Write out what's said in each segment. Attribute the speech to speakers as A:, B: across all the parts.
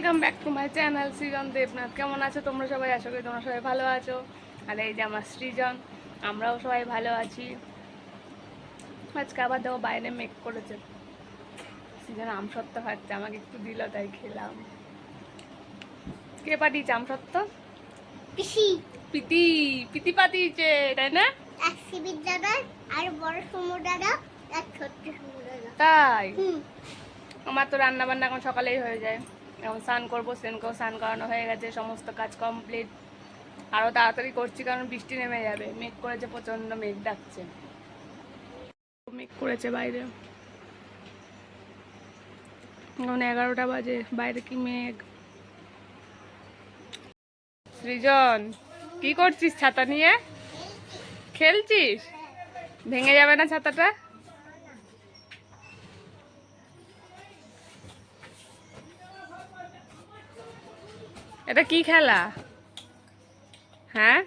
A: Welcome back to my channel Srijan Debnath. কেমন আছো তোমরা সবাই? আশা করি তোমরা সবাই ভালো আছো। আর এই যে আমার সৃজন, আমরাও সবাই ভালো আছি। আজকে আবার দেখো বাইরে মেঘ করেছে। সৃজন আমসত্ত্ব খাচ্ছে, আমাকে একটু দিল তাই খেলাম। কে পাঠিয়েছে আমসত্ত্ব?
B: পিসি
A: পিতি পিতি পাঠিয়েছে, তাই না?
B: এক শিবির দাদা আর বড় সমুদ্র দাদা এক ছোট্ট সমুদ্র দাদা।
A: তাই আমার তো রান্না বান্না এখন সকালেই হয়ে যায়। এখন স্নান করবো, সেনকেও স্নান করানো হয়ে গেছে, সমস্ত কাজ কমপ্লিট। আরও তাড়াতাড়ি করছি কারণ বৃষ্টি নেমে যাবে। মেঘ করেছে, প্রচণ্ড মেঘ ডাকছে, মেঘ করেছে বাইরে। এখন 11টা বাজে, বাইরে কি মেঘ। সৃজন, কি করছিস ছাতা নিয়ে? খেলছিস? ভেঙে যাবে না ছাতাটা? এটা কি খেলা? হ্যাঁ,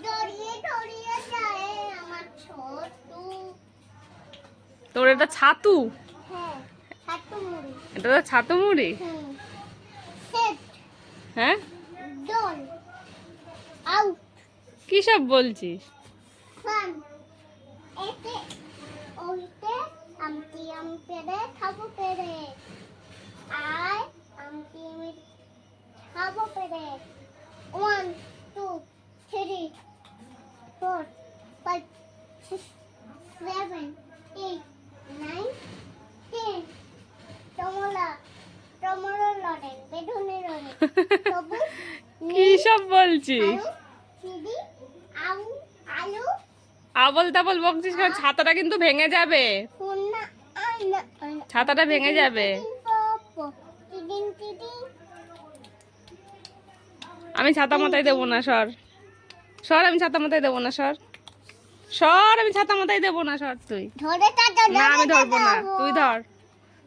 B: দড়িয়ে দড়িয়ে যায় আমার ছোটু।
A: তোর এটা ছাতু?
B: হ্যাঁ, ছাতু মুড়ি।
A: এটা তো ছাতু মুড়ি।
B: সেট
A: হ্যাঁ,
B: দল আউট
A: কি সব বলছিস?
B: ফান এতে ওইতে আমটি আম পেড়ে খাবো পেড়ে আয় আমটি আমি খাবো পেড়ে 1 2 3 4 5 6 7 8 9 10 টমলা টমলা লড়েন বেদনে লড়েন সবুজ
A: কি সব বলছিস?
B: আলু চিনি আলু আলু
A: আবল তাবল বকছিস কেন? ছাতাটা কিন্তু ভেঙে যাবে।
B: সোনা আইনা
A: ছাতাটা ভেঙে যাবে।
B: টিডিং টিডিং
A: আমি ছাতা মাথায় দেবো না, সর সর, আমি ছাতা মাথায় দেবো না, সর সর, আমি ছাতা মাথায় দেবো না, সর তুই।
B: ধরে টাটা
A: না, আমি ধরবো না, তুই ধর।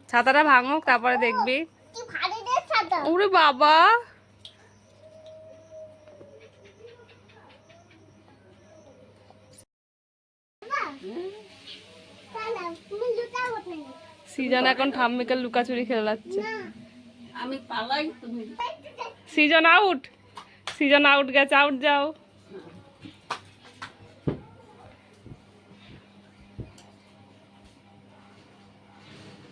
A: ছাতাটা ভাঙুক, তারপরে দেখবি।
B: কি ভারী রে ছাতা
A: ওরে বাবা,
B: সালা তুমি লুটাও না
A: সৃজন এখন ঠাম্মিকে লুকাচুরি খেলাচ্ছে।
B: না
C: আমি পালাই, তুমি
A: সৃজন আউট, সৃজন আউট গেছে, আউট যাও।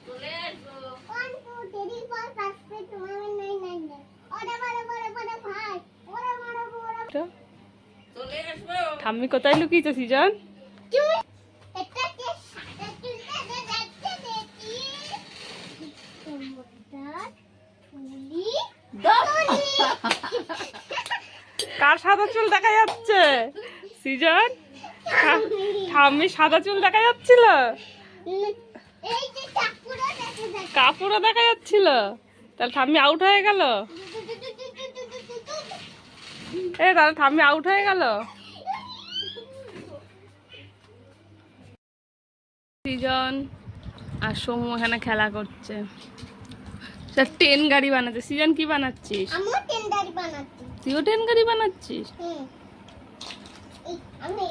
C: চলে আসবো।
B: 1 2 3 4 5 6 তোমার নাই নাই নাই ওরে বড় বড় বড় ভাই ওরে বড় বড়
C: চলে আসবো।
A: ঠাম্মি কোথায় লুকিয়েছে সৃজন?
B: তুমি এটা কে সাদা চুলটা যাচ্ছে দেখি তোমরা ফুলি
A: কার সাদা চুল দেখা যাচ্ছে? সৃজন, ঠাম্মি সাদা চুল দেখা যাচ্ছিল,
B: এই যে চাকুরা দেখে যাচ্ছে
A: কাপড়ও দেখা যাচ্ছিল। তাহলে ঠাম্মি আউট হয়ে গেল। তাহলে ঠাম্মি আউট হয়ে গেল। সৃজন আর সমু এখানে খেলা করছে। ট্রেন গাড়ি বানাচ্ছে। সৃজন, কি বানাচ্ছিস?
B: আমিও টেন্ডারি বানাচ্ছি
A: তুইও ট্রেন গাড়ি বানাচ্ছিস?
B: আমি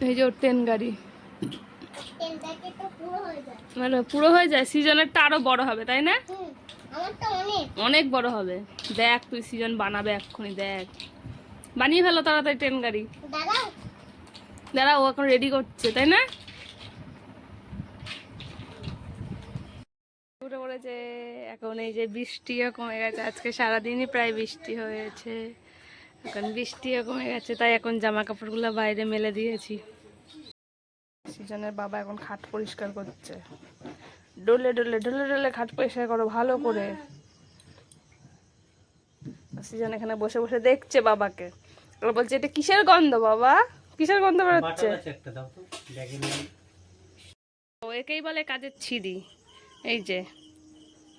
A: এই যে ওর ট্রেন গাড়ি
B: টেন্ডারকে তো পুরো হয়ে যায়
A: মানে পুরো হয়ে যায়। সৃজনেরটা আরো বড় হবে, তাই না?
B: আমার তো অনেক
A: অনেক বড় হবে। দেখ তুই, সৃজন বানাবে এক্ষুনি, দেখ বানিয়ে ফেলো তাড়াতাড়ি ট্রেন গাড়ি।
B: দাঁড়াও
A: দাঁড়া, ও এখন রেডি করছে, তাই না? উঠে পড়েছে এখন। এই যে বৃষ্টিও কমে গেছে, আজকে সারাদিনই প্রায় বৃষ্টি হয়েছে। এখন বৃষ্টিও কমে গেছে, তাই এখন জামা কাপড়গুলো বাইরে মেলে দিয়েছি। সৃজনের বাবা এখন খাট পরিষ্কার করছে। ডলে ডলে ডলে ডলে খাট পরিষ্কার করো ভালো করে। সৃজন এখানে বসে বসে দেখছে বাবাকে। আর বলছে, এটা কিসের গন্ধ বাবা? কিসের গন্ধ বেরোচ্ছে? ও একেই বলে কাজের ছিঁড়ি। এই যে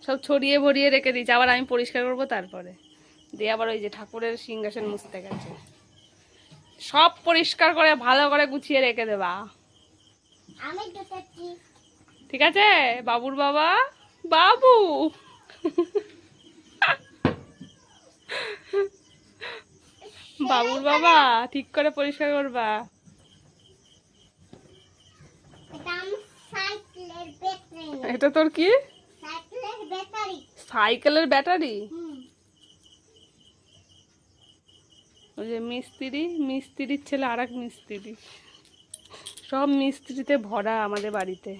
A: সব ছড়িয়ে ভরিয়ে রেখে দিয়েছে, আবার আমি পরিষ্কার করবো তারপরে দিয়ে। আবার ওই যে ঠাকুরের সিংহাসন মুছতে গেছে। সব পরিষ্কার করে ভালো করে গুছিয়ে রেখে দেবা,
B: আমি দুটাচ্ছি
A: ঠিক আছে? বাবুর বাবা, বাবু বাবুর বাবা, ঠিক করে পরিষ্কার করবা।
B: এটা আমার সাইকেলের ব্যাটারি
A: এটা তোর কি?
B: সাইকেলের ব্যাটারি
A: সাইকেলের ব্যাটারি?
B: হুম।
A: ওই যে মিস্ত্রির ছেলে আর এক মিস্ত্রি, সব মিস্ত্রিতে ভরা আমাদের বাড়িতে।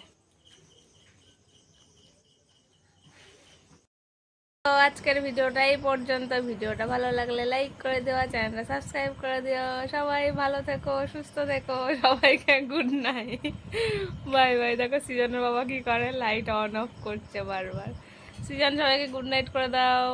A: তো আজকের ভিডিওটা এই পর্যন্ত। ভিডিওটা ভালো লাগলে লাইক করে দিও, চ্যানেলটা সাবস্ক্রাইব করে দিও। সবাই ভালো থেকো, সুস্থ থেকো, সবাইকে গুড নাইট, বাই বাই। দেখো সৃজনের বাবা কি করে, লাইট অন অফ করছে বারবার। সৃজন সবাইকে গুড নাইট করে দাও।